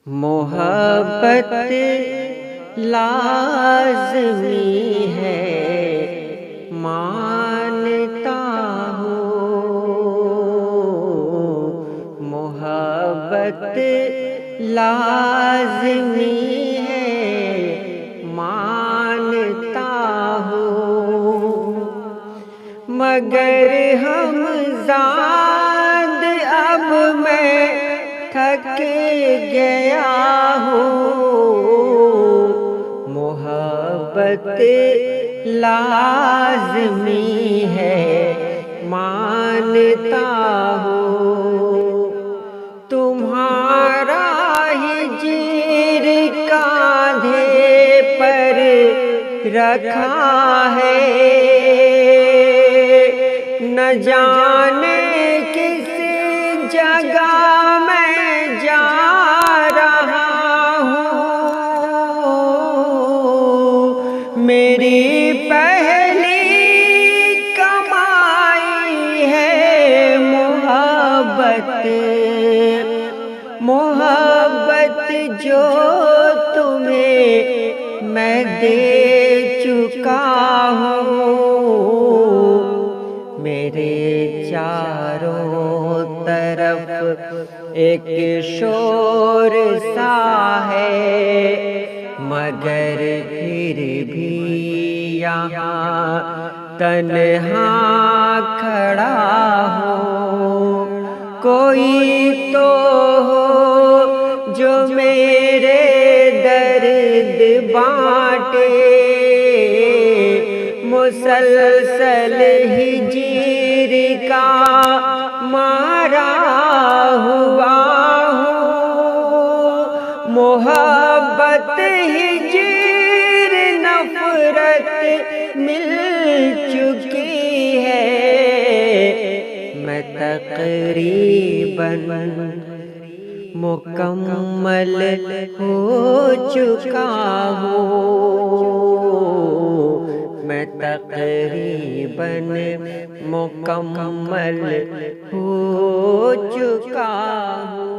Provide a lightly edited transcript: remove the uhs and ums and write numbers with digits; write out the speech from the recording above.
محبت لازمی ہے مانتا ہوں، محبت لازمی ہے مانتا ہوں، مگر ہم زاد اب میں تھک گیا ہوں، محبت لازمی ہے مانتا ہوں، تمہارا ہجر کاندھے پر رکھا ہے، نہ جانے کس جگہ میں جا رہا ہوں، میری پہلی کمائی ہے محبت، محبت جو تمہیں میں دے چکا ہوں، میرے چاروں طرف ایک شور سا ہے، مگر پھر بھی یہاں تنہا کھڑا ہوں، کوئی تو ہو جو میرے درد بانٹے، مسلسل ہجر کا مارا ہوا ہوں، محبت ہجر نفرت مل چکی ہے، میں تقریباً مکمل ہو چکا ہوں، میں تقریباً مکمل ہو چکا ہوں۔